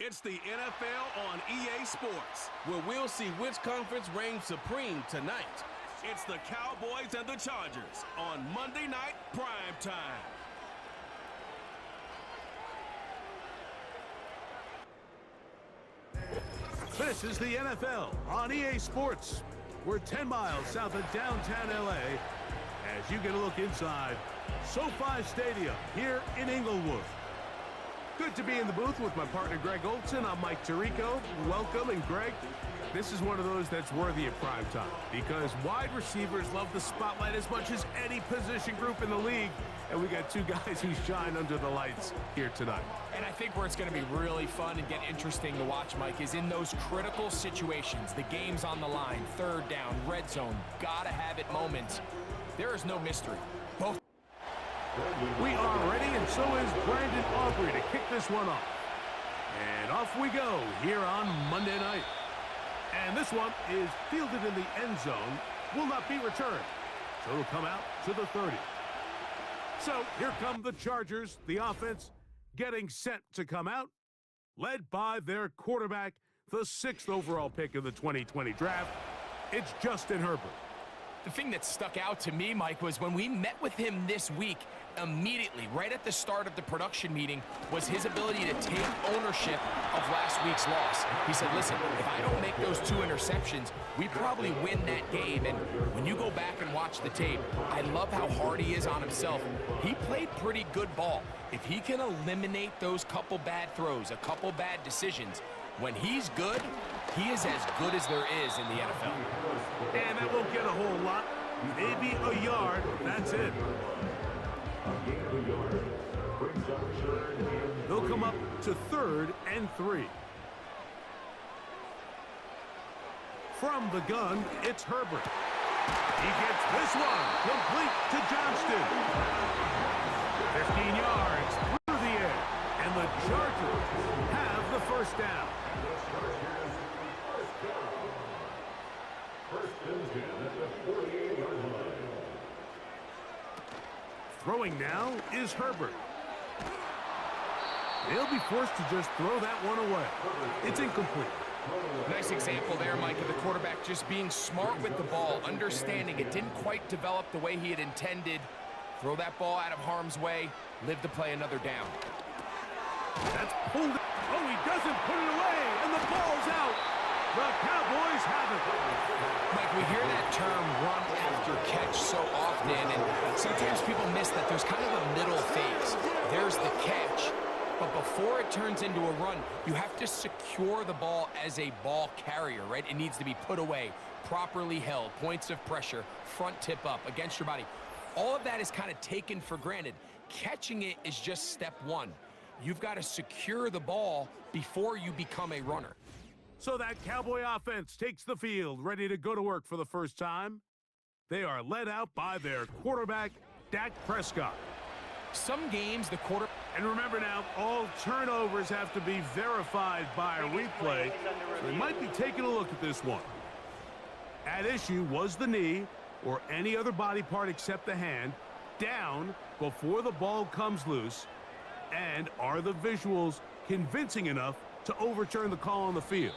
It's the NFL on EA Sports, where we'll see which conference reigns supreme tonight. It's the Cowboys and the Chargers on Monday Night Prime Time. This is the NFL on EA Sports. We're 10 miles south of downtown LA as you get a look inside SoFi Stadium here in Inglewood. Good to be in the booth with my partner Greg Olson. I'm Mike Tirico. Welcome. And Greg, this is one of those that's worthy of prime time because wide receivers love the spotlight as much as any position group in the league. And we got two guys who shine under the lights here tonight. And I think where it's going to be really fun and get interesting to watch, Mike, is in those critical situations. The game's on the line, third down, red zone, gotta have it moments. There is no mystery. Both. We are ready, and so is Brandon Aubrey to kick this one off. And off we go here on Monday night. And this one is fielded in the end zone, will not be returned. So it'll come out to the 30. So here come the Chargers, the offense getting set to come out, led by their quarterback, the 6th overall pick of the 2020 draft. It's Justin Herbert. The thing that stuck out to me, Mike, was when we met with him this week, immediately, right at the start of the production meeting, was his ability to take ownership of last week's loss. He said, listen, if I don't make those 2 interceptions, we probably win that game. And when you go back and watch the tape, I love how hard he is on himself. He played pretty good ball. If he can eliminate those couple bad throws, a couple bad decisions, when he's good, he is as good as there is in the NFL. And that won't get a whole lot. Maybe a yard. That's it. They'll come up to 3rd and 3. From the gun, it's Herbert. He gets this one complete to Johnston. 15 yards through the air, and the Chargers have the first down. Throwing now is Herbert. They'll be forced to just throw that one away. It's incomplete. Nice example there, Mike, of the quarterback just being smart with the ball, understanding it didn't quite develop the way he had intended. Throw that ball out of harm's way, live to play another down. That's pulled. Oh, he doesn't put it away, and the ball's out. The Cowboys have it. Mike, we hear that term run after catch so often, and sometimes people miss that there's kind of a middle phase. There's the catch, but before it turns into a run, you have to secure the ball as a ball carrier, right? It needs to be put away, properly held, points of pressure, front tip up against your body. All of that is kind of taken for granted. Catching it is just step one. You've got to secure the ball before you become a runner. So that Cowboy offense takes the field, ready to go to work for the first time. They are led out by their quarterback, Dak Prescott. Some games, the quarter... And remember now, all turnovers have to be verified by a replay. So we might be taking a look at this one. At issue was the knee, or any other body part except the hand, down before the ball comes loose. And are the visuals convincing enough to overturn the call on the field?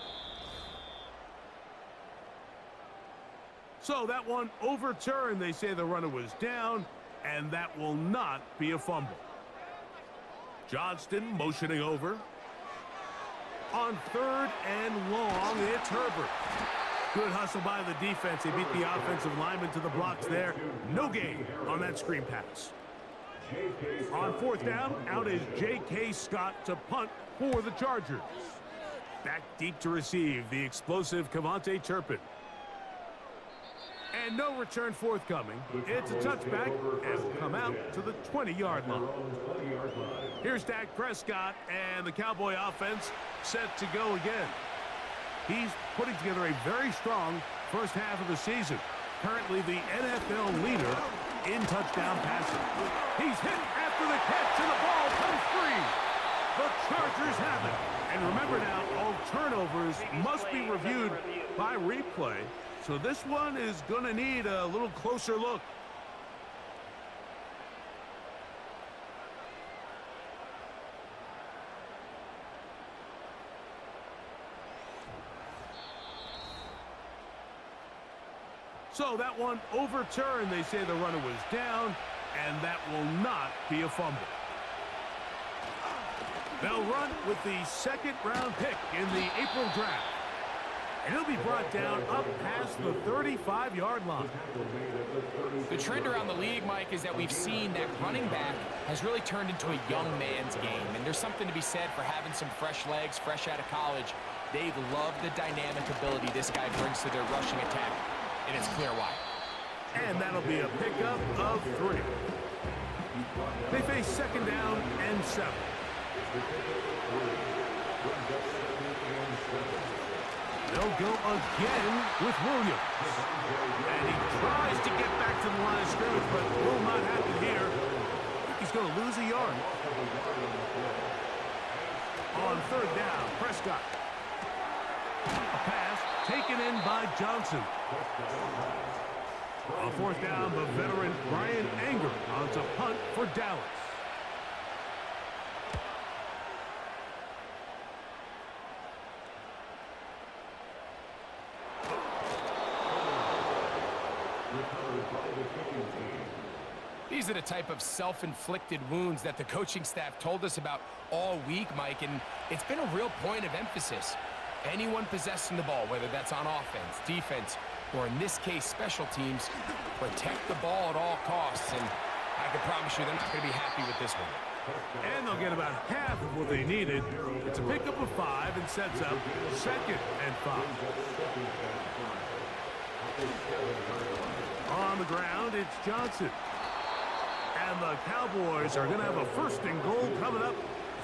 So that one overturned. They say the runner was down, and that will not be a fumble. Johnston motioning over. On 3rd and long, it's Herbert. Good hustle by the defense. They beat the offensive lineman to the blocks there. No gain on that screen pass. On 4th down, out is J.K. Scott to punt for the Chargers. Back deep to receive, the explosive Cavante Turpin. And no return forthcoming. It's a touchback and will come out to the 20-yard line. Here's Dak Prescott and the Cowboy offense set to go again. He's putting together a very strong first half of the season. Currently the NFL leader in touchdown passing. He's hit after the catch, and the ball comes free. The Chargers have it. And remember now, all turnovers must be reviewed by replay. So this one is going to need a little closer look. So that one overturned. They say the runner was down, and that will not be a fumble. They'll run with the second-round pick in the April draft. And he'll be brought down up past the 35-yard line. The trend around the league, Mike, is that we've seen that running back has really turned into a young man's game. And there's something to be said for having some fresh legs, fresh out of college. They love the dynamic ability this guy brings to their rushing attack. And it's clear why. And that'll be a pickup of 3. They face second down and 7. They'll go again with Williams. And he tries to get back to the line of scrimmage, but will not happen here. I think he's going to lose a yard. On third down, Prescott. A pass taken in by Johnson. On fourth down, the veteran Brian Anger on to punt for Dallas. These are the type of self-inflicted wounds that the coaching staff told us about all week, Mike, and it's been a real point of emphasis. Anyone possessing the ball, whether that's on offense, defense, or in this case, special teams, protect the ball at all costs, and I can promise you they're not going to be happy with this one. And they'll get about half of what they needed. It's a pickup of 5 and sets up second and 5. On the ground, it's Johnson. And the Cowboys are going to have a first and goal coming up.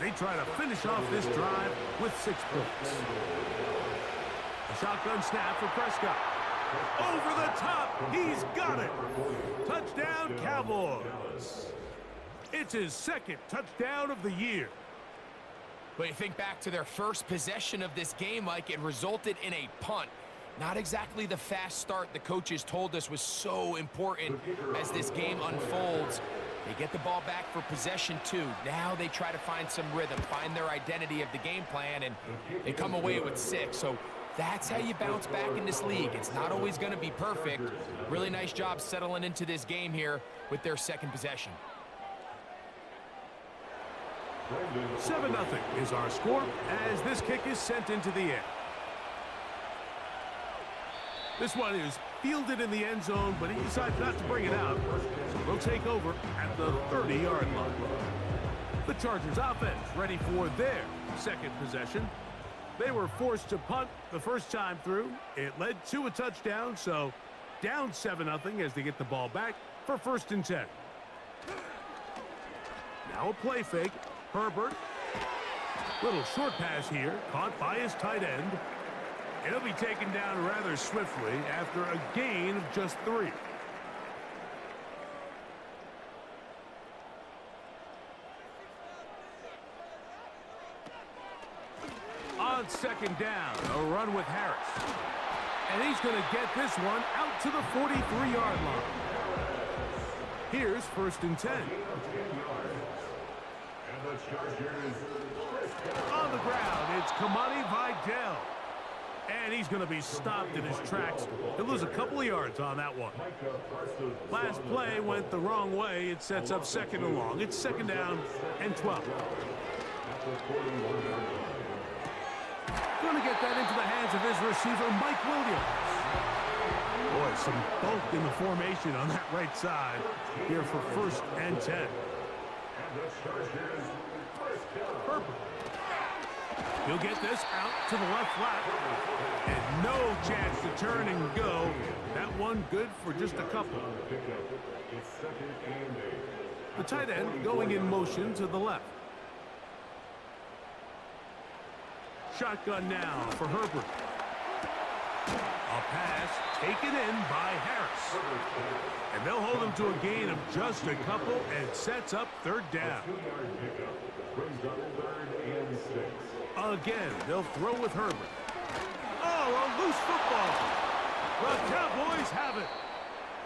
They try to finish off this drive with 6 points. A shotgun snap for Prescott. Over the top. He's got it. Touchdown, Cowboys. It's his second touchdown of the year. But you think back to their first possession of this game, Mike, it resulted in a punt. Not exactly the fast start the coaches told us was so important as this game unfolds. They get the ball back for possession 2. Now they try to find some rhythm, find their identity of the game plan, and they come away with 6. So that's how you bounce back in this league. It's not always going to be perfect. Really nice job settling into this game here with their second possession. 7-0 is our score as this kick is sent into the air. This one is fielded in the end zone, but he decides not to bring it out. So they'll take over at the 30-yard line. The Chargers offense ready for their second possession. They were forced to punt the first time through. It led to a touchdown, so down 7-0 as they get the ball back for 1st and 10. Now a play fake. Herbert. Little short pass here, caught by his tight end. It'll be taken down rather swiftly after a gain of just 3. On second down, a run with Harris. And he's going to get this one out to the 43-yard line. Here's 1st and 10. On the ground, it's Kamani Vidal. And he's going to be stopped in his tracks. He'll lose a couple of yards on that one. Last play went the wrong way. It sets up 2nd and long. It's 2nd down and 12. Going to get that into the hands of his receiver, Mike Williams. Boy, some bulk in the formation on that right side here for 1st and 10. Herbert. He'll get this out to the left flat. And no chance to turn and go. That one good for just a couple. The tight end going in motion to the left. Shotgun now for Herbert. A pass taken in by Harris. And they'll hold him to a gain of just a couple and sets up 3rd down. Again, they'll throw with Herbert. Oh, a loose football. The Cowboys have it.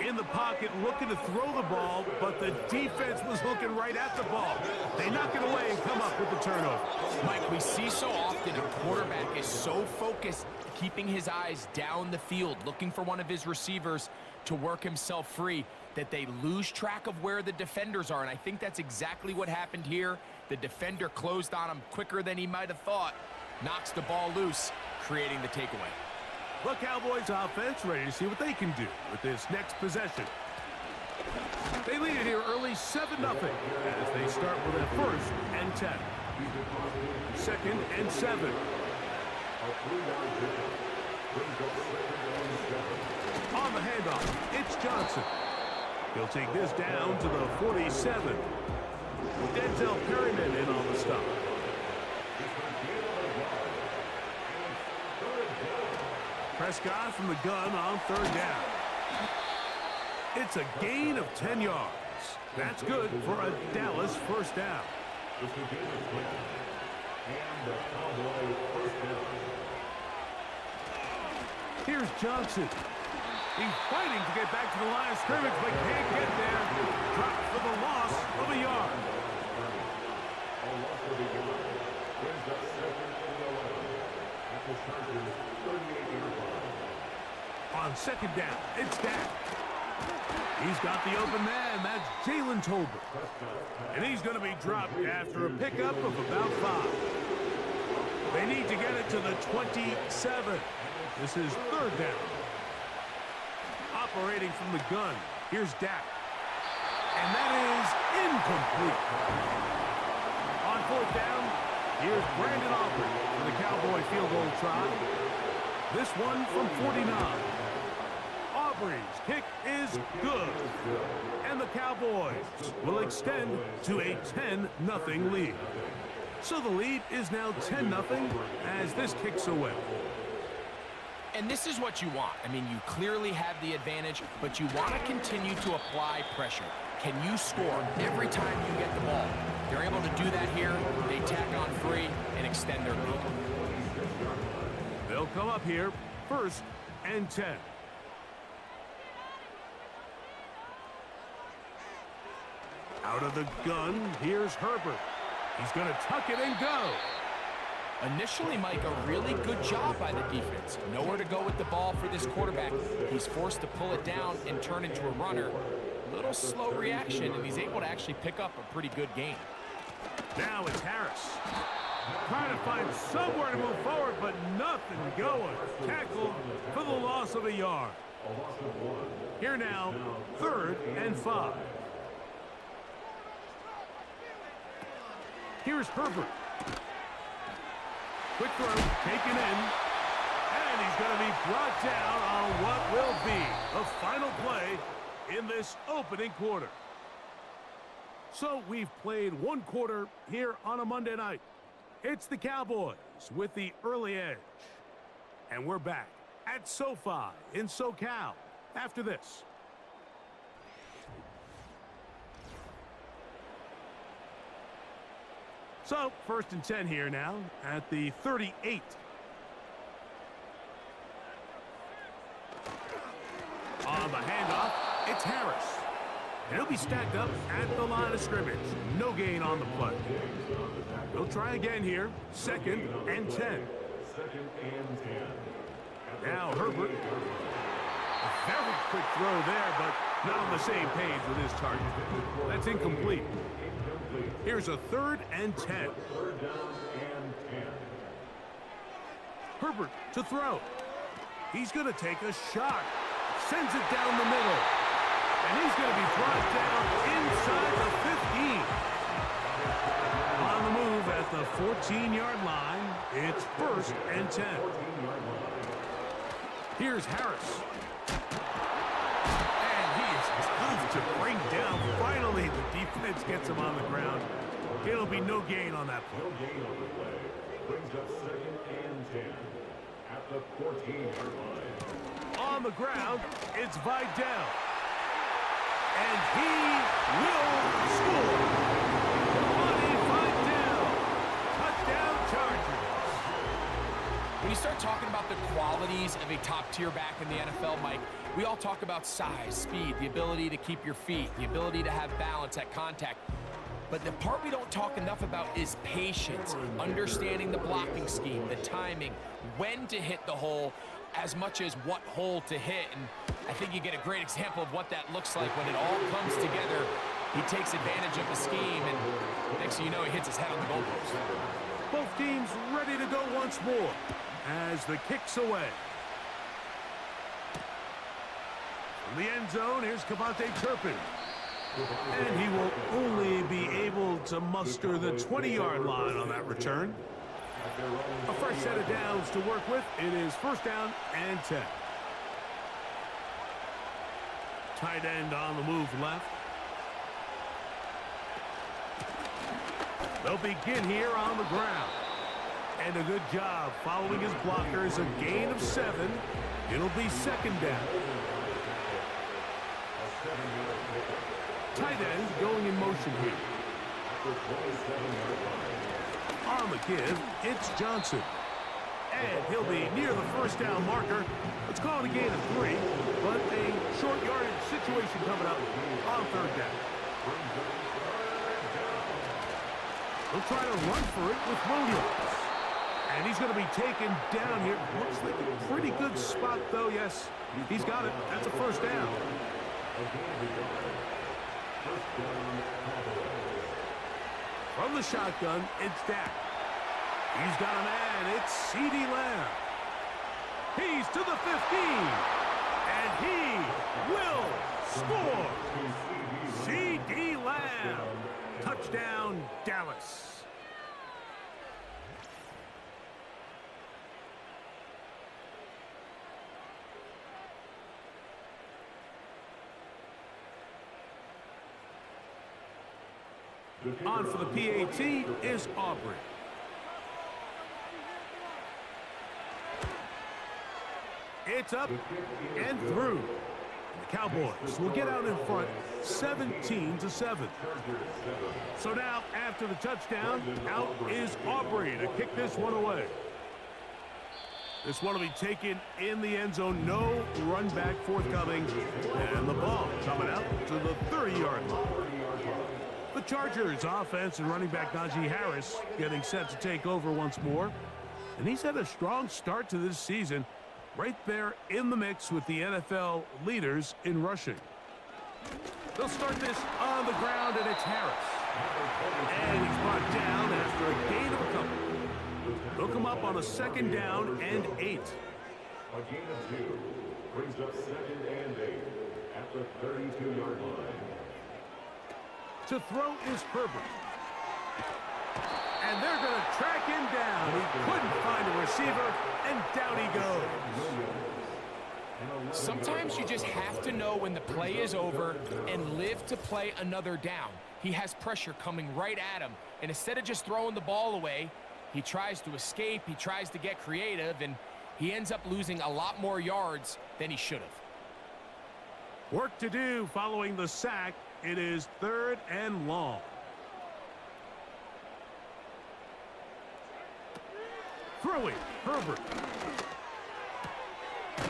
In the pocket, looking to throw the ball, but the defense was looking right at the ball. They knock it away and come up with the turnover. Mike, we see so often a quarterback is so focused, keeping his eyes down the field, looking for one of his receivers to work himself free, that they lose track of where the defenders are. And I think that's exactly what happened here. The defender closed on him quicker than he might have thought, knocks the ball loose, creating the takeaway. The Cowboys offense ready to see what they can do with this next possession. They lead it here early 7-0 as they start with a 1st and 10. 2nd and 7. On the handoff, it's Johnson. He'll take this down to the 47. Denzel Perryman in on the stop. Prescott from the gun on 3rd down. It's a gain of 10 yards. That's good for a Dallas 1st down. Here's Johnson. He's fighting to get back to the line of scrimmage, but can't get there. Dropped for the loss of a yard. On 2nd down, it's Dak. He's got the open man. That's Jalen Tolbert. And he's going to be dropped after a pickup of about 5. They need to get it to the 27. This is 3rd down. Operating from the gun, here's Dak. And that is incomplete. On 4th down, here's Brandon Aubrey for the Cowboy field goal try. This one from 49. Aubrey's kick is good. And the Cowboys will extend to a 10-0 lead. So the lead is now 10-0 as this kicks away. And this is what you want. I mean, you clearly have the advantage, but you want to continue to apply pressure. Can you score every time you get the ball? They're able to do that here. They tack on 3 and extend their lead. They'll come up here 1st and 10. Out of the gun, here's Herbert. He's going to tuck it and go. Initially, Mike, a really good job by the defense. Nowhere to go with the ball for this quarterback. He's forced to pull it down and turn into a runner. Little slow reaction, and he's able to actually pick up a pretty good game. Now it's Harris. Trying to find somewhere to move forward, but nothing going. Tackled for the loss of a yard. Here now, 3rd and 5. Here's Herbert. Quick throw, taken in. And he's going to be brought down on what will be the final play in this opening quarter. So we've played 1 quarter here on a Monday night. It's the Cowboys with the early edge. And we're back at SoFi in SoCal after this. So, 1st and 10 here now at the 38. On the handoff, it's Harris. And he'll be stacked up at the line of scrimmage. No gain on the play. He'll try again here. 2nd and 10. Now Herbert. A very quick throw there, but not on the same page with his target. That's incomplete. Here's a 3rd and 10. Herbert to throw. He's going to take a shot. Sends it down the middle. And he's going to be brought down inside the 15. On the move at the 14-yard line, it's 1st and 10. Here's Harris. And he is tough to bring down. Finally, the defense gets him on the ground. It'll be no gain on that play. No gain on the play. Brings up 2nd and 10 at the 14-yard line. On the ground, it's Vidal. And he will score. Money Vidal. Touchdown Chargers. When you start talking about the qualities of a top-tier back in the NFL, Mike, we all talk about size, speed, the ability to keep your feet, the ability to have balance at contact. But the part we don't talk enough about is patience, understanding the blocking scheme, the timing, when to hit the hole, as much as what hole to hit. And I think you get a great example of what that looks like when it all comes together. He takes advantage of the scheme, and next thing you know, he hits his head on the goalpost. Both teams ready to go once more as the kick's away. From the end zone, here's Cavante Turpin. And he will only be able to muster the 20-yard line on that return. A fresh set of downs to work with. It is first down and 10. Tight end on the move left. They'll begin here on the ground. And a good job following his blockers. A gain of 7. It'll be second down. Tight end going in motion here. On the give, it's Johnson. And he'll be near the first down marker. Let's call it a gain of 3, but a short yardage situation coming up on third down. They'll try to run for it with Williams. And he's going to be taken down here. Looks like a pretty good spot, though. Yes, he's got it. That's a first down. From the shotgun, it's Dak. He's got a man. It's CeeDee Lamb. He's to the 15. And he will score. CeeDee Lamb. Touchdown, Dallas. On for the PAT is Aubrey. It's up and through. The Cowboys will get out in front 17-7. So now, after the touchdown, out is Aubrey to kick this one away. This one will be taken in the end zone. No run back forthcoming. And the ball coming out to the 30-yard line. The Chargers offense and running back Najee Harris getting set to take over once more. And he's had a strong start to this season, right there in the mix with the NFL leaders in rushing. They'll start this on the ground, and it's Harris. And he's brought down after a gain of a couple. They'll come up on a second down and 8. A gain of 2 brings up second and 8 at the 32-yard line. To throw is Herbert. And they're going to track him down. He couldn't find a receiver, and down he goes. Sometimes you just have to know when the play is over and live to play another down. He has pressure coming right at him, and instead of just throwing the ball away, he tries to escape, he tries to get creative, and he ends up losing a lot more yards than he should have. Work to do following the sack. It is third and long. Throwing, Herbert.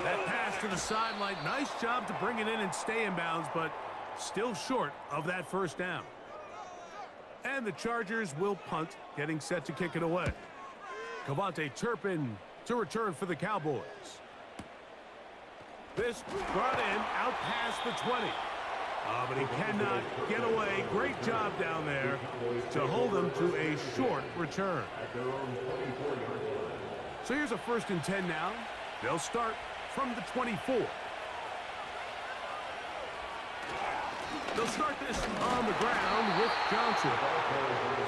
That pass to the sideline. Nice job to bring it in and stay in bounds, but still short of that first down. And the Chargers will punt, getting set to kick it away. Cavante Turpin to return for the Cowboys. This brought in out past the 20. But he cannot get away. Great job down there to hold them to a short return. So here's a first and 10 now. They'll start from the 24. They'll start this on the ground with Johnson.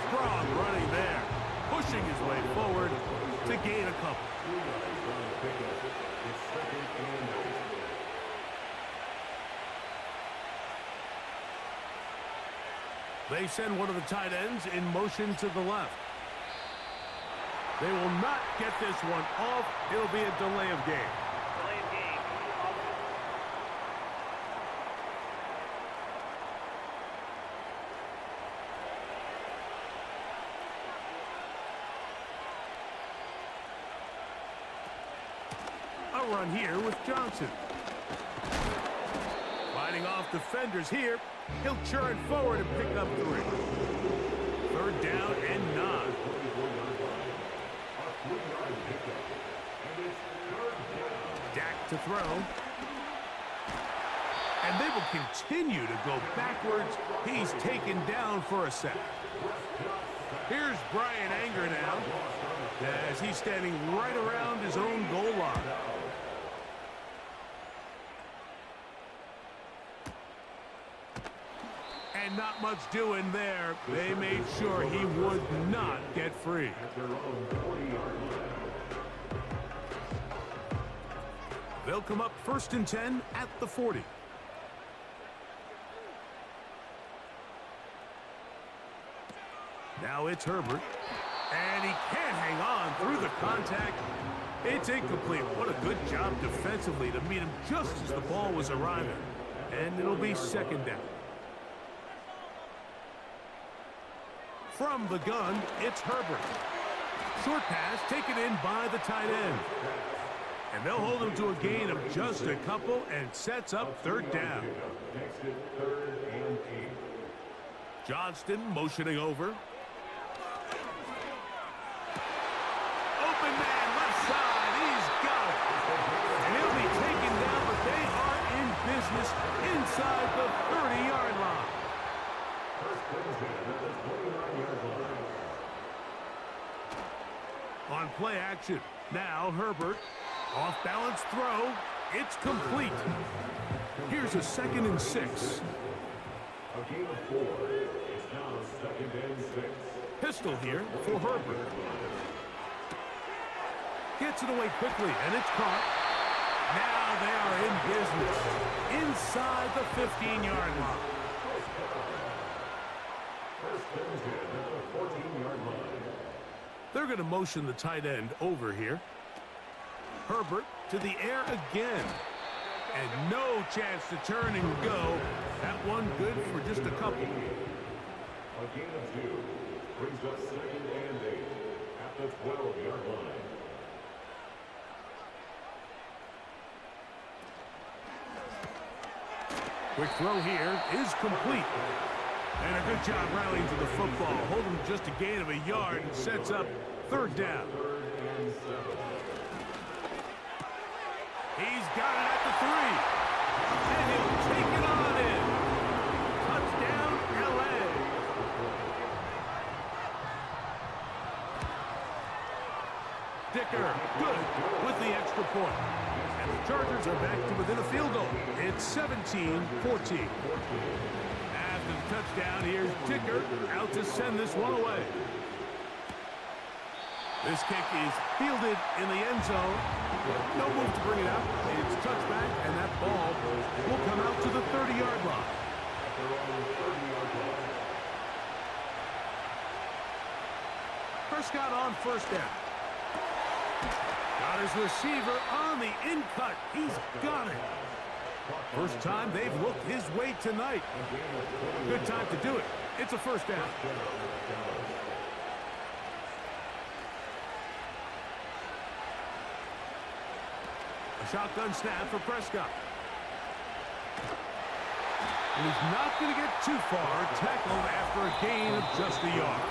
Strong running there, pushing his way forward to gain a couple. They send one of the tight ends in motion to the left. They will not get this one off. It'll be a delay of game. A run here with Johnson. Fighting off defenders here. He'll churn forward and pick up 3. third down and 9. Dak to throw. And they will continue to go backwards. He's taken down for a sack. Here's Brian Anger now, as he's standing right around his own goal line. And not much doing there. They made sure he would not get free. They'll come up 1st and 10 at the 40. Now it's Herbert. And he can't hang on through the contact. It's incomplete. What a good job defensively to meet him just as the ball was arriving. And it'll be 2nd down. From the gun, it's Herbert. Short pass taken in by the tight end. And they'll hold him to a gain of just a couple and sets up 3rd down. Johnston motioning over. Open man, left side, he's got it. And he'll be taken down, but they are in business inside the 30-yard line. On play action, now Herbert. Off-balance throw. It's complete. Here's a 2nd and 6. A gain of 4. It's now 2nd and 6. Pistol here for Herbert. Gets it away quickly, and it's caught. Now they are in business inside the 15-yard line. 1st and 10 at the 14-yard line. They're going to motion the tight end over here. Herbert to the air again. And no chance to turn and go. That one good for just a couple. A gain of 2 brings up 2nd and 8 at the 12-yard line. Quick throw here is complete. And a good job rallying to the football. Holding just a gain of a yard and sets up 3rd down. He's got it at the 3. And he'll take it on in. Touchdown, LA. Dicker, good with the extra point. And the Chargers are back to within a field goal. It's 17-14. After the touchdown, here's Dicker out to send this one away. This kick is fielded in the end zone. No move to bring it out. It's touchback, and that ball will come out to the 30-yard line. Prescott on 1st down. Got his receiver on the in-cut. He's got it. First time they've looked his way tonight. Good time to do it. It's a 1st down. A shotgun snap for Prescott. And he's not going to get too far. Tackled after a gain of just a yard.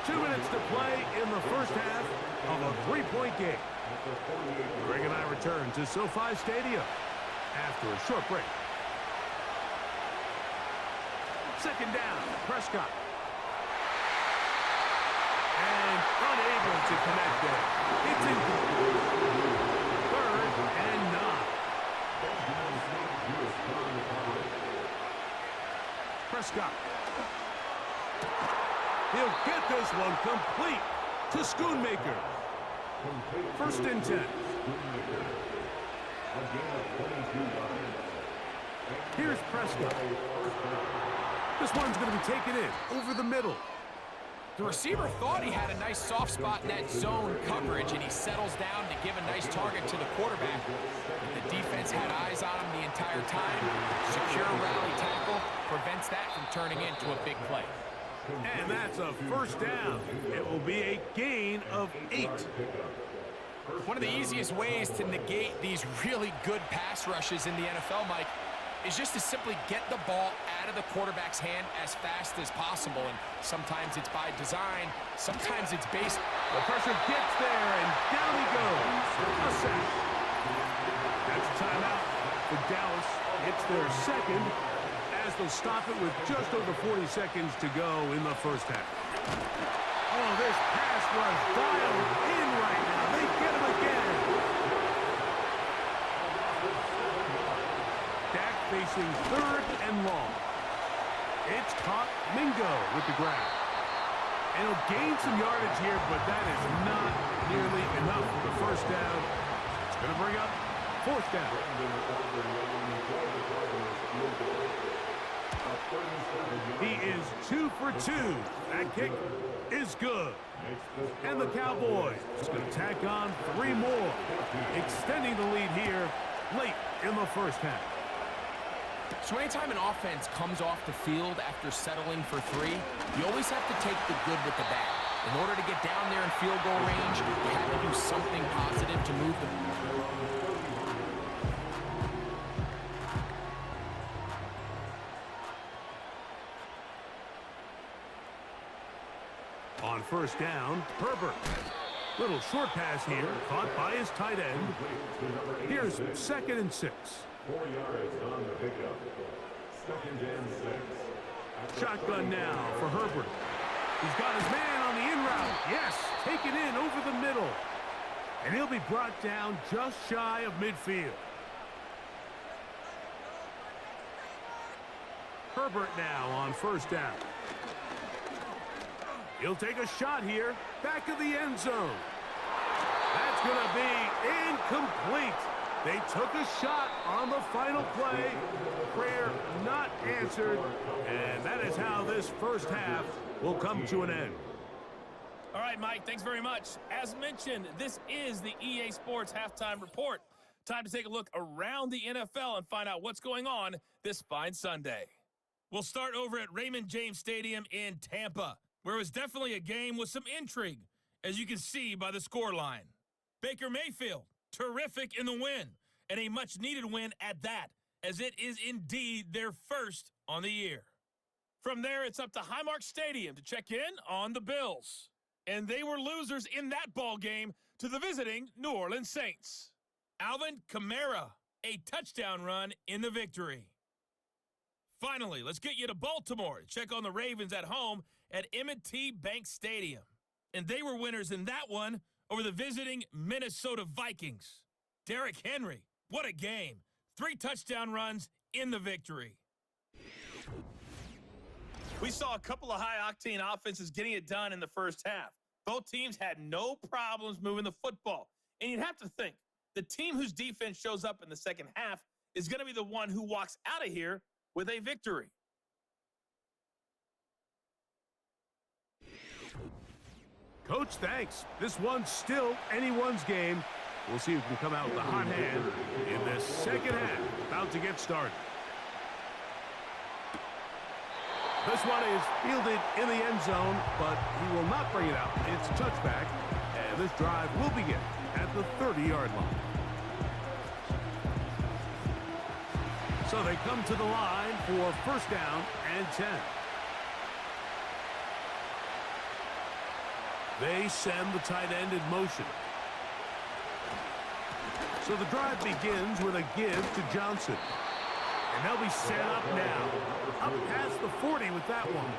2 minutes to play in the 1st half of a 3-point game. Greg and I return to SoFi Stadium after a short break. 2nd down, Prescott. And unable to connect there. It's incomplete. 3rd and 9. Prescott. He'll get this one complete to Schoonmaker. 1st and 10. Here's Prescott. This one's going to be taken in over the middle. The receiver thought he had a nice soft spot in that zone coverage, and he settles down to give a nice target to the quarterback. But the defense had eyes on him the entire time. Secure rally tackle prevents that from turning into a big play. And that's a 1st down. It will be a gain of 8. One of the easiest ways to negate these really good pass rushes in the NFL, Mike, is just to simply get the ball out of the quarterback's hand as fast as possible. And sometimes it's by design, sometimes it's based. The pressure gets there, and down he goes. A sack. That's a timeout for Dallas. It's their second, as they'll stop it with just over 40 seconds to go in the first half. Oh, this pass was dialed in right now. They get him again. Dak facing third and long. It's caught. Mingo with the grab. And he'll gain some yardage here, but that is not nearly enough for the first down. It's going to bring up fourth down. He is 2 for 2. That kick is good. And the Cowboys is going to tack on 3 more, extending the lead here late in the first half. So anytime an offense comes off the field after settling for 3, you always have to take the good with the bad. In order to get down there in field goal range, you have to do something positive to move them. On first down, Herbert. Little short pass here, caught by his tight end. Here's 2nd and 6. 4 yards on the pickup. 2nd and 6. Shotgun now for Herbert. He's got his man on the in route. Yes, taken in over the middle. And he'll be brought down just shy of midfield. Herbert now on first down. He'll take a shot here, back of the end zone. That's going to be incomplete. They took a shot on the final play. Prayer not answered. And that is how this first half will come to an end. All right, Mike, thanks very much. As mentioned, this is the EA Sports Halftime Report. Time to take a look around the NFL and find out what's going on this fine Sunday. We'll start over at Raymond James Stadium in Tampa, where it was definitely a game with some intrigue, as you can see by the scoreline. Baker Mayfield, terrific in the win, and a much-needed win at that, as it is indeed their first on the year. From there, it's up to Highmark Stadium to check in on the Bills. And they were losers in that ball game to the visiting New Orleans Saints. Alvin Kamara, a touchdown run in the victory. Finally, let's get you to Baltimore to check on the Ravens at home at M&T Bank Stadium. And they were winners in that one over the visiting Minnesota Vikings. Derrick Henry, what a game. 3 touchdown runs in the victory. We saw a couple of high-octane offenses getting it done in the first half. Both teams had no problems moving the football. And you'd have to think, the team whose defense shows up in the second half is going to be the one who walks out of here with a victory. Coach, thanks. This one's still anyone's game. We'll see who can come out with a hot hand in this second half. About to get started. This one is fielded in the end zone, but he will not bring it out. It's a touchback, and this drive will begin at the 30-yard line. So they come to the line for first down and 10. They send the tight end in motion. So the drive begins with a give to Johnson. And they'll be set up now. Up past the 40 with that one.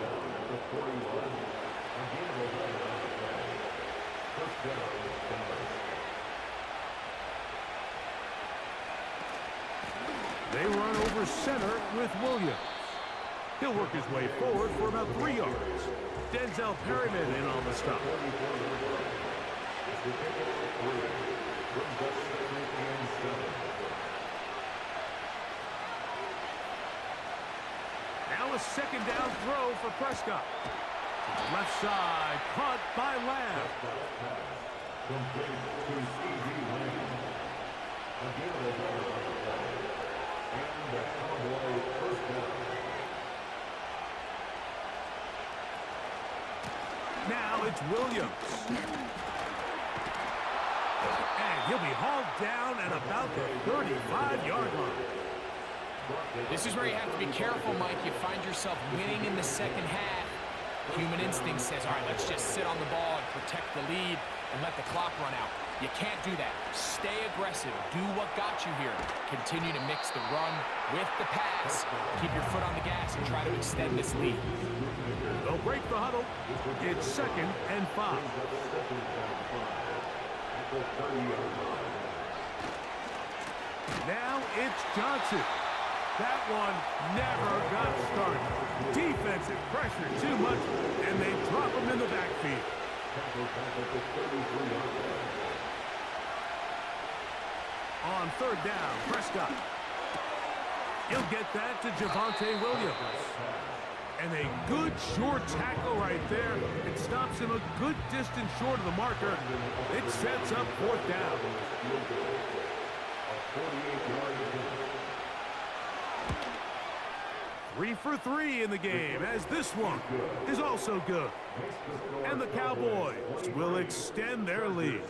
They run over center with Williams. He'll work his way forward for about 3 yards. Denzel Perryman in on the stop. Now a second down throw for Prescott. To the left side, caught by Lamb. Now it's Williams. And he'll be hauled down at about the 35-yard line. This is where you have to be careful, Mike. You find yourself winning in the second half. Human instinct says, all right, let's just sit on the ball and protect the lead and let the clock run out. You can't do that. Stay aggressive. Do what got you here. Continue to mix the run with the pass. Keep your foot on the gas and try to extend this lead. They'll break the huddle. It's 2nd and 5. Now it's Johnson. That one never got started. Defensive pressure too much, and they drop him in the backfield. On 3rd down, Prescott. He'll get that to Javonte Williams. And a good short tackle right there. It stops him a good distance short of the marker. It sets up 4th down. 3 for 3 in the game, as this one is also good. And the Cowboys will extend their lead.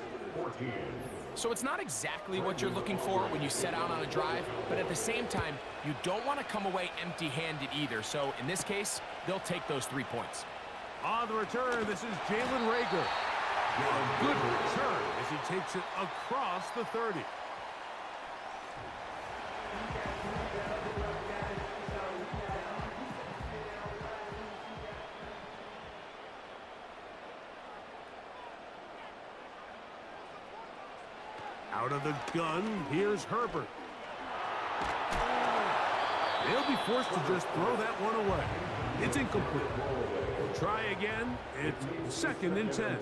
So it's not exactly what you're looking for when you set out on a drive, but at the same time, you don't want to come away empty-handed either. So in this case, they'll take those 3 points. On the return, this is Jalen Reagor. A good return as he takes it across the 30. Out of the gun, here's Herbert. They'll be forced to just throw that one away. It's incomplete. We'll try again. It's 2nd and 10.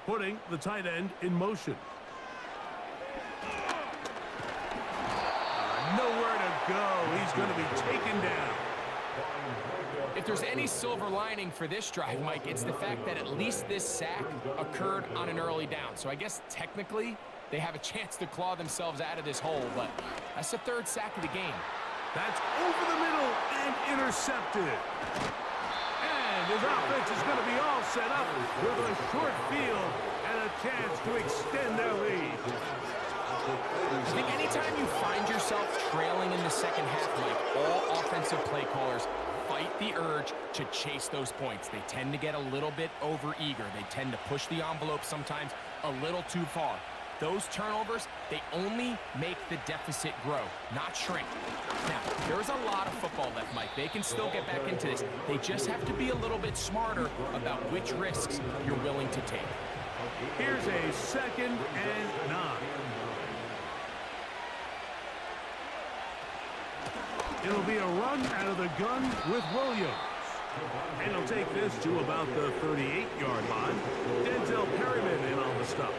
Putting the tight end in motion. Nowhere to go. He's going to be taken down. If there's any silver lining for this drive, Mike, it's the fact that at least this sack occurred on an early down. So I guess technically they have a chance to claw themselves out of this hole, but that's the 3rd sack of the game. That's over the middle and intercepted. And his offense is going to be all set up with a short field and a chance to extend their lead. I think anytime you find yourself trailing in the second half, Mike, all offensive play callers fight the urge to chase those points. They tend to get a little bit overeager. They tend to push the envelope sometimes a little too far. Those turnovers, they only make the deficit grow, not shrink. Now, there's a lot of football left, Mike. They can still get back into this. They just have to be a little bit smarter about which risks you're willing to take. Here's a 2nd and 9. It'll be a run out of the gun with Williams. And he'll take this to about the 38-yard line. Denzel Perryman in on the stop.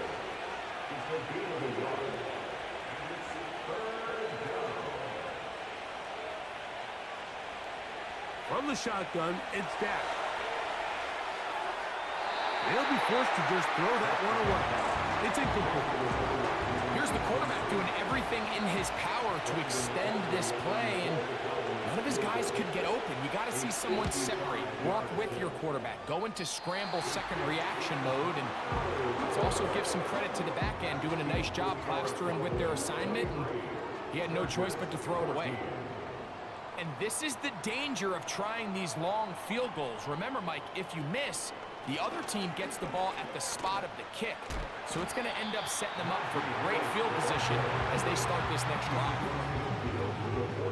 From the shotgun, it's Dak. They'll be forced to just throw that one away. It's incomplete. Here's the quarterback doing everything in his power to extend this play, and none of his guys could get open. You got to see someone separate, work with your quarterback, go into scramble second reaction mode, and let's also give some credit to the back end doing a nice job plastering with their assignment, and he had no choice but to throw it away. And this is the danger of trying these long field goals. Remember, Mike, if you miss, the other team gets the ball at the spot of the kick. So it's going to end up setting them up for great field position as they start this next drive.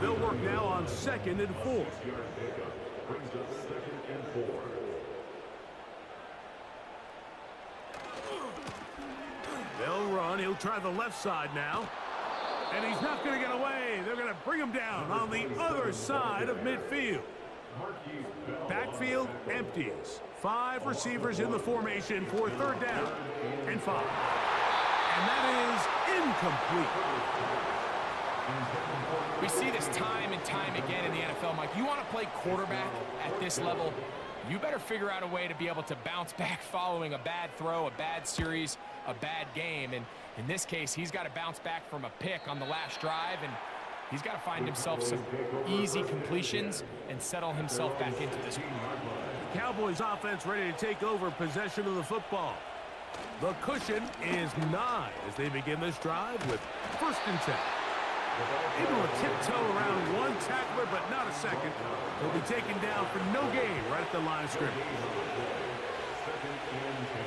They'll work now on 2nd and 4. They'll run. He'll try the left side now. And he's not going to get away. They're going to bring him down on the other side of midfield. Backfield empties. 5 receivers in the formation for 3rd down and 5. And that is incomplete. We see this time and time again in the NFL, Mike. You want to play quarterback at this level, you better figure out a way to be able to bounce back following a bad throw, a bad series, a bad game. And in this case, he's got to bounce back from a pick on the last drive, and he's got to find himself some easy completions and settle himself back into this one. Cowboys offense ready to take over possession of the football. The cushion is 9 as they begin this drive with 1st and 10. Able to tiptoe around one tackler, but not a second. He'll be taken down for no gain right at the line of scrimmage. 2nd and 10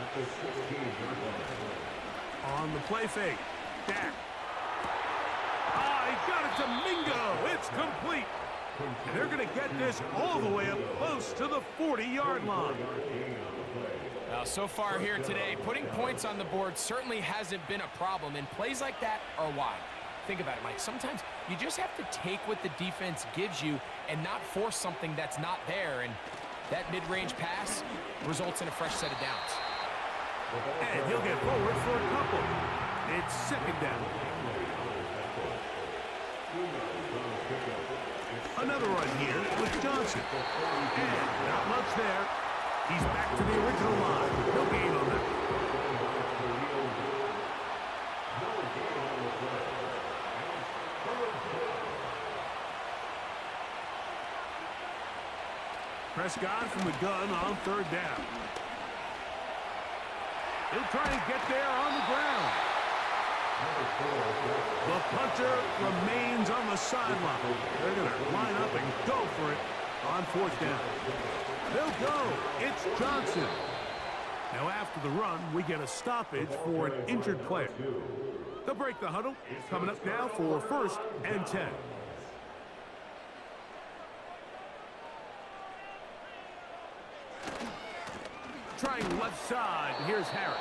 at the 16-yard line. On the play fake, Dak. He got it to Mingo. It's complete. And they're going to get this all the way up close to the 40-yard line. Now, so far here today, putting points on the board certainly hasn't been a problem, and plays like that are why. Think about it, Mike. Sometimes you just have to take what the defense gives you and not force something that's not there, and that mid-range pass results in a fresh set of downs. And he'll get forward for a couple. It's 2nd down. Another run here with Johnson. And not much there. He's back to the original line. No gain on that. Prescott from the gun on 3rd down. He'll try and get there on the ground. The punter remains on the sideline. They're going to line up and go for it on 4th down. They'll go. It's Johnson. Now after the run, we get a stoppage for an injured player. They'll break the huddle. Coming up now for 1st and 10. Trying left side. Here's Harris.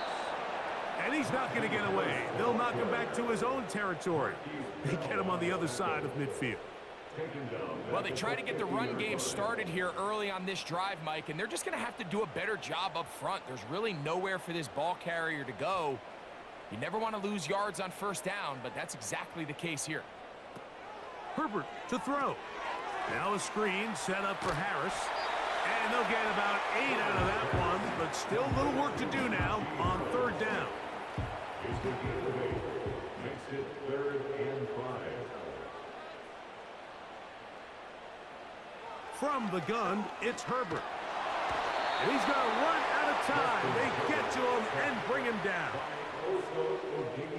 And he's not going to get away. They'll knock him back to his own territory. They get him on the other side of midfield. Well, they try to get the run game started here early on this drive, Mike, and they're just going to have to do a better job up front. There's really nowhere for this ball carrier to go. You never want to lose yards on 1st down, but that's exactly the case here. Herbert to throw. Now a screen set up for Harris. And they'll get about 8 out of that one, but still a little work to do now on 3rd down. Makes it 3rd and 5. From the gun, it's Herbert. And he's going to run out of time. They get to him and bring him down.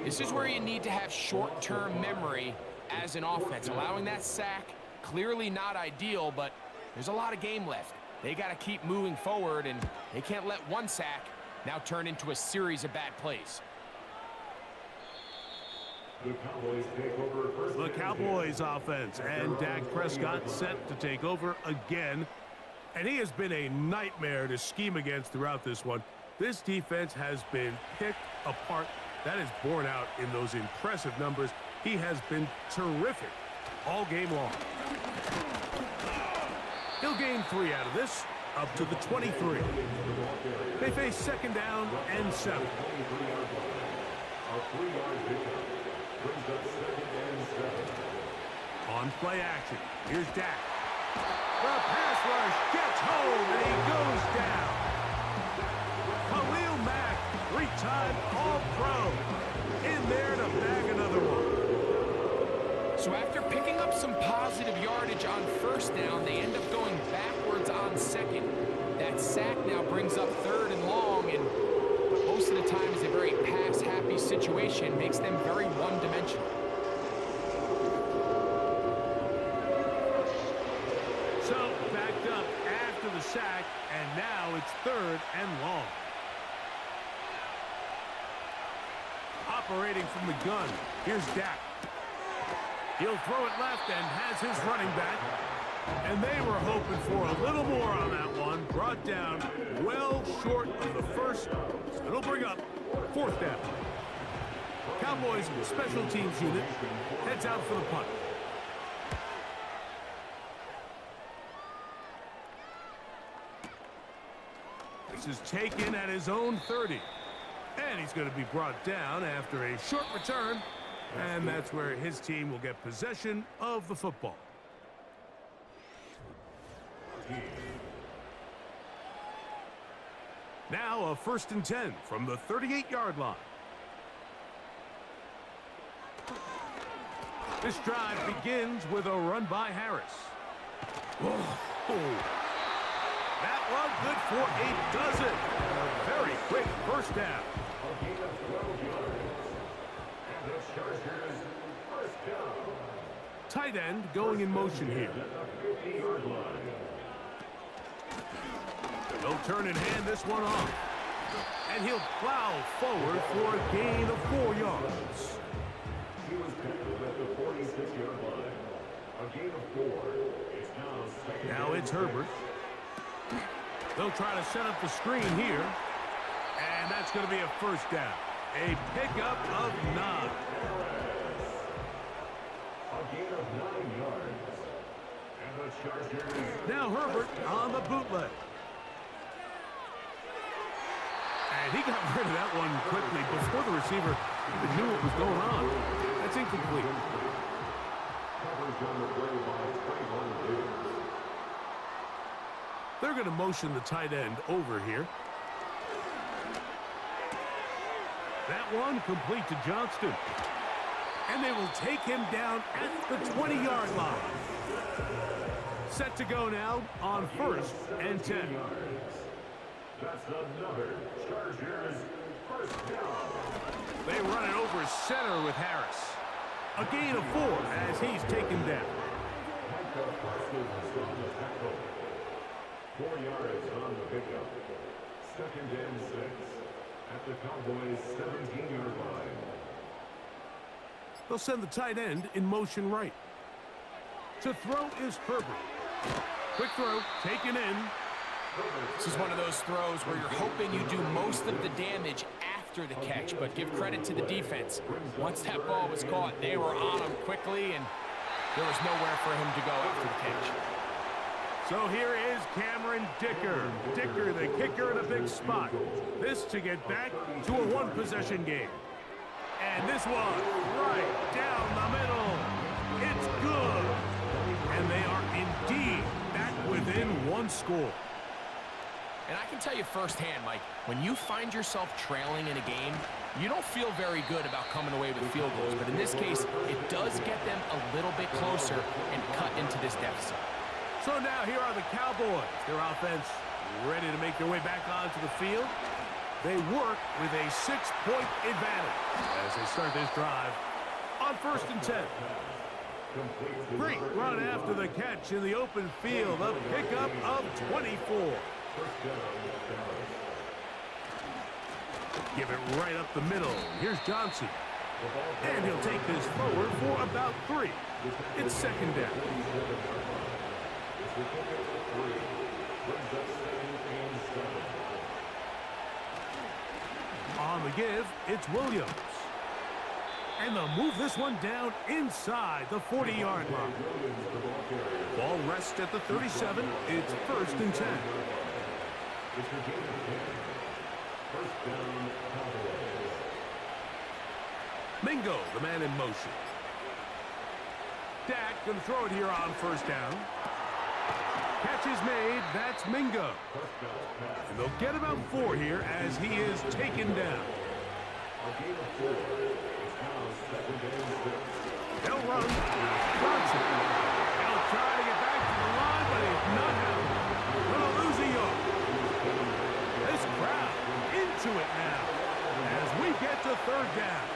This is where you need to have short-term memory as an offense. Allowing that sack, clearly not ideal, but there's a lot of game left. They got to keep moving forward, and they can't let one sack now turn into a series of bad plays. The Cowboys offense, and Dak Prescott set to take over again. And he has been a nightmare to scheme against throughout this one. This defense has been picked apart. That is borne out in those impressive numbers. He has been terrific all game long. He'll gain 3 out of this, up to the 23. They face 2nd down and 7. On play action, here's Dak. The pass rush gets home, and he goes down. Khalil Mack, 3-time All-Pro, in there to bag another one. So after picking up some positive yardage on 1st down, they end up going backwards on 2nd. That sack now brings up 3rd and long, and most of the time is a very pass-happy situation, makes them very one-dimensional. So backed up after the sack, and now it's 3rd and long. Operating from the gun, here's Dak. He'll throw it left and has his running back. And they were hoping for a little more on that one. Brought down well short of the 1st. So it'll bring up 4th down. Cowboys special teams unit heads out for the punt. This is taken at his own 30. And he's going to be brought down after a short return. And that's where his team will get possession of the football. Now a 1st and 10 from the 38-yard line. This drive begins with a run by Harris. Whoa. That one good for a dozen. A very quick first down. A gain of 12 yards. And the Chargers first down. Tight end going in motion here. At the 50-yard line. They'll turn and hand this one off. And he'll plow forward for a gain of 4 yards. He was tackled at the 46-yard line. A gain of 4. It's now second. Now it's Herbert. They'll try to set up the screen here. And that's going to be a first down. A pickup of 9. A gain of 9 yards. And the Chargers. Now Herbert on the bootleg. And he got rid of that one quickly before the receiver even knew what was going on. That's incomplete. Coverage on the play by 21 Diggs. They're going to motion the tight end over here. That one complete to Johnston. And they will take him down at the 20-yard line. Set to go now on 1st and 10. That's another Chargers first down. They run it over center with Harris. A gain of 4 as he's taken down. Micah Parsons on the tackle. 4 yards on the pickup. Second and 6 at the Cowboys' 17-yard line. They'll send the tight end in motion right. To throw is Herbert. Quick throw, taken in. This is one of those throws where you're hoping you do most of the damage after the catch, but give credit to the defense. Once that ball was caught, they were on him quickly, and there was nowhere for him to go after the catch. So here is Cameron Dicker. Dicker, the kicker, in a big spot. This to get back to a one-possession game. And this one, right down the middle. It's good. And they are indeed back within one score. And I can tell you firsthand, Mike, when you find yourself trailing in a game, you don't feel very good about coming away with field goals. But in this case, it does get them a little bit closer and cut into this deficit. So now here are the Cowboys. Their offense ready to make their way back onto the field. They work with a 6-point advantage as they start this drive on 1st and 10. Great run after the catch in the open field. A pickup of 24. Give it right up the middle. Here's Johnson. And he'll take this forward for about 3. It's second down. On the give, it's Williams. And they'll move this one down inside the 40-yard line. Ball rests at the 37. It's 1st and 10. Mingo, the man in motion. Dak going to throw it here on 1st down. Catch is made. That's Mingo. And they'll get about 4 here as he is taken down. They'll run. Johnson. They'll try to get back to the line, but he's not happening. Going to lose a yard. This crowd into it now as we get to 3rd down.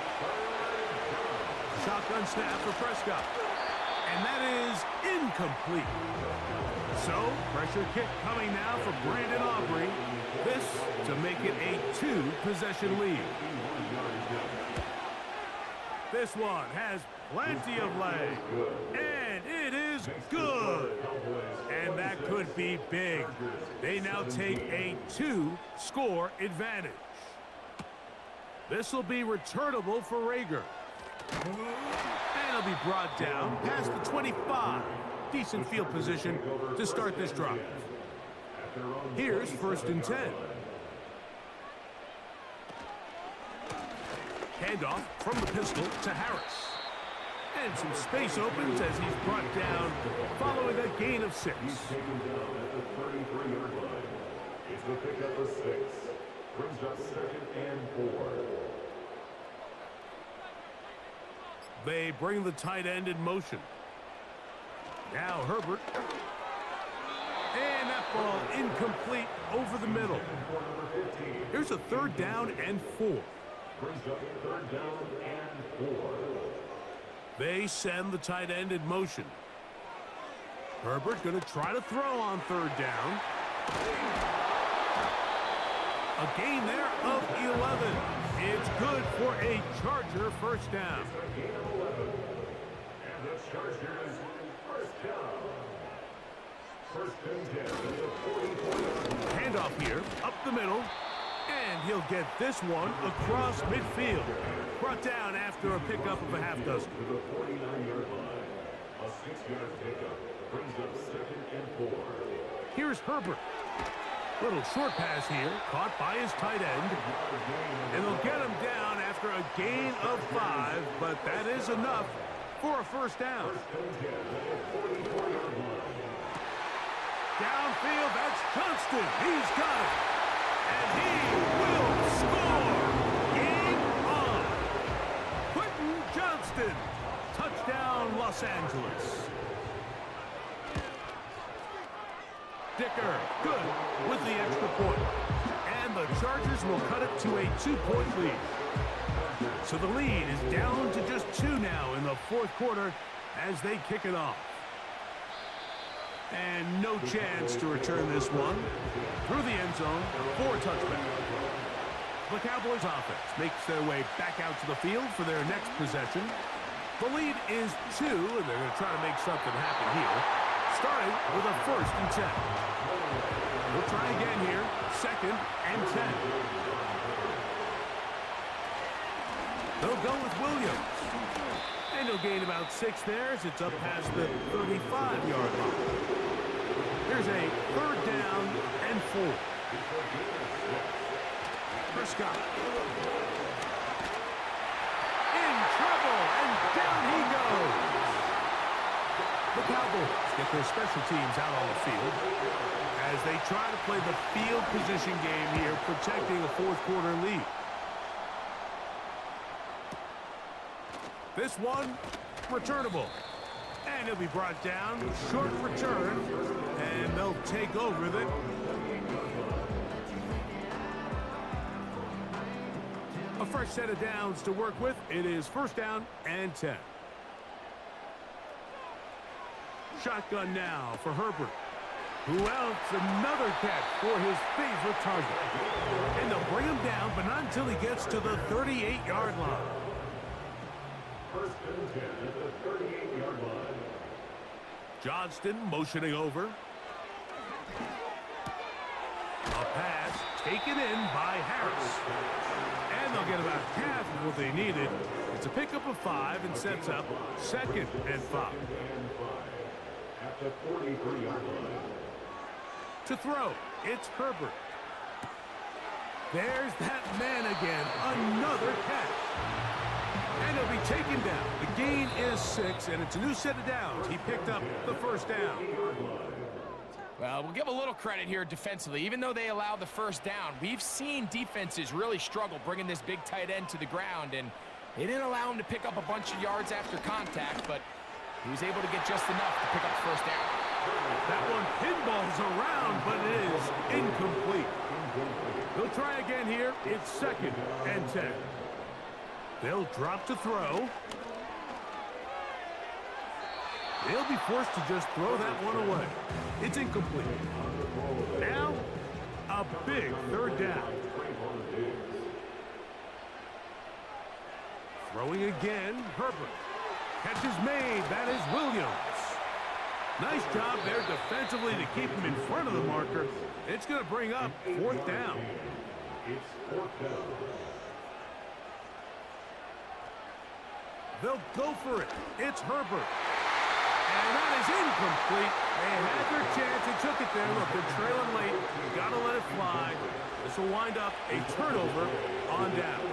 Shotgun snap for Prescott. And that is incomplete. So, pressure kick coming now for Brandon Aubrey. This to make it a 2-possession lead. This one has plenty of leg. And it is good. And that could be big. They now take a 2-score advantage. This will be returnable for Rager. And it'll be brought down past the 25. Decent field position to start this drive. Here's 1st and 10. Handoff from the pistol to Harris. And some space opens as he's brought down following a gain of 6. He's taken down at the 33-yard line. It's the pickup of 6. Brings up 2nd and 4. They bring the tight end in motion. Now Herbert. And that ball incomplete over the middle. Here's a 3rd down and 4. Brings up 3rd down and 4. They send the tight end in motion. Herbert going to try to throw on 3rd down. A gain there of 11. It's good for a Charger 1st down. And the Chargers 1st down. 1st and 10. Handoff here, up the middle. And he'll get this one across midfield. Brought down after a pickup of a half dozen. To the 49-yard line. A 6-yard pickup brings up 2nd and 4. Here's Herbert. Little short pass here, caught by his tight end. And they'll get him down after a gain of 5, but that is enough for a 1st down. Downfield, that's Johnston. He's got it. And he will score. Game on. Quentin Johnston. Touchdown, Los Angeles. Dicker, good with the extra point. And the Chargers will cut it to a 2-point lead. So the lead is down to just 2 now in the 4th quarter as they kick it off. And no chance to return this one. Through the end zone for a touchback. The Cowboys offense makes their way back out to the field for their next possession. The lead is 2, and they're going to try to make something happen here. Starting with a 1st and 10. We'll try again here. 2nd and 10. They'll go with Williams. And he'll gain about 6 there as it's up past the 35-yard line. Here's a 3rd down and 4. Prescott. In trouble, and down he goes. The Cowboys get their special teams out on the field as they try to play the field position game here, protecting a 4th quarter lead. This one, returnable. And he'll be brought down. Short return. And they'll take over the... A fresh set of downs to work with. It is 1st down and 10. Shotgun now for Herbert. Who else? Another catch for his favorite target. And they'll bring him down, but not until he gets to the 38-yard line. 1st and 10 at the 38-yard line. Johnston motioning over. A pass taken in by Harris. And they'll get about half of what they needed. It's a pickup of 5 and sets up 2nd and 5. At the 43-yard line. To throw, it's Herbert. There's that man again. Another catch. And he'll be taken down. The gain is 6, and it's a new set of downs. He picked up the 1st down. Well, we'll give a little credit here defensively. Even though they allowed the 1st down, we've seen defenses really struggle bringing this big tight end to the ground, and they didn't allow him to pick up a bunch of yards after contact, but he was able to get just enough to pick up the 1st down. That one pinballs around, but it is incomplete. They'll try again here. It's 2nd and 10. They'll drop to throw. They'll be forced to just throw that one away. It's incomplete. Now, a big 3rd down. Throwing again, Herbert. Catch is made. That is Williams. Nice job there defensively to keep him in front of the marker. It's going to bring up 4th down. It's 4th down. They'll go for it. It's Herbert. And that is incomplete. They had their chance. They took it there. Look, they're trailing late. Got to let it fly. This will wind up a turnover on downs.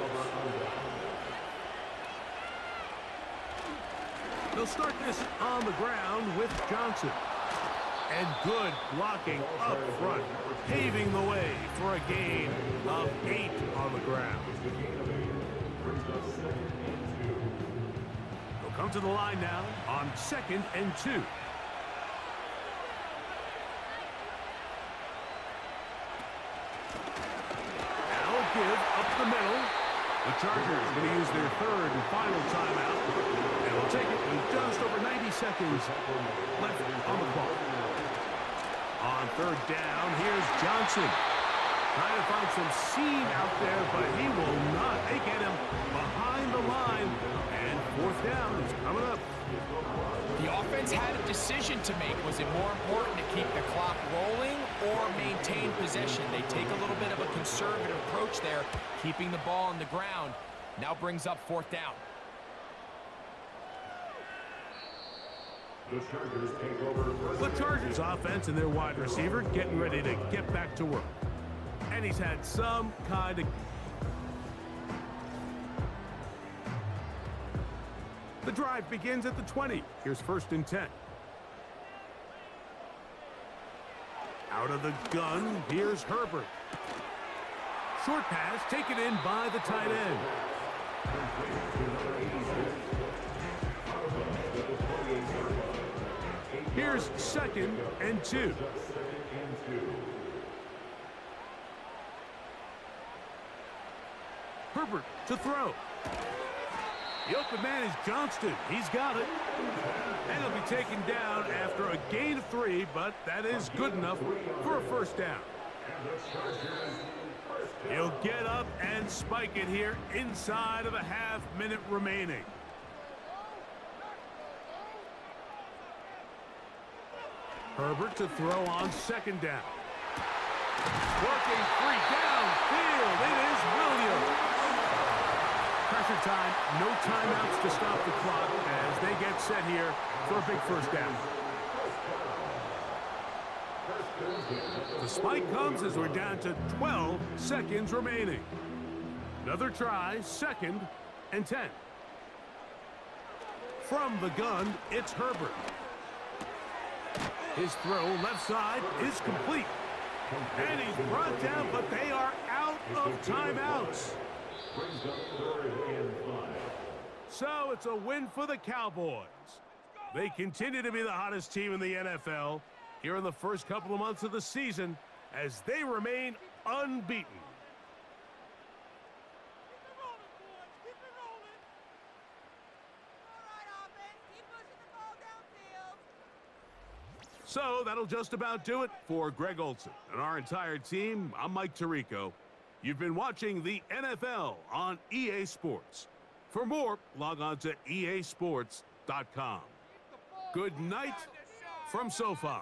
They'll start this on the ground with Johnson. And good blocking up front, paving the way for a gain of 8 on the ground. They'll come to the line now on 2nd and 2. give up the middle. The Chargers going to use their third and final timeout. And we'll take it with just over 90 seconds left on the clock. On third down, here's Johnson. Trying to find some seam out there, but he will not. They get him behind the line. And fourth down is coming up. The offense had a decision to make. Was it more important to keep the clock rolling or maintain possession? They take a little bit of a conservative approach there, keeping the ball on the ground. Now brings up fourth down. The Chargers offense and their wide receiver getting ready to get back to work. And he's had some kind of... The drive begins at the 20. Here's first and 10. Out of the gun, here's Herbert. Short pass taken in by the tight end. Here's second and 2. Herbert to throw. The open man is Johnston. He's got it. And he'll be taken down after a gain of 3, but that is good enough for a first down. He'll get up and spike it here inside of a half-minute remaining. Herbert to throw on second down. Working free downfield. It is Williams. Pressure time, no timeouts to stop the clock as they get set here for a big first down. The spike comes as we're down to 12 seconds remaining. Another try, second and 10. From the gun, it's Herbert. His throw left side is complete. And he's brought down, but they are out of timeouts. So it's a win for the Cowboys. They continue to be the hottest team in the NFL here in the first couple of months of the season as they remain unbeaten. So that'll just about do it for Greg Olson and our entire team. I'm Mike Tirico. You've been watching the NFL on EA Sports. For more, log on to easports.com. Good night from SoFi.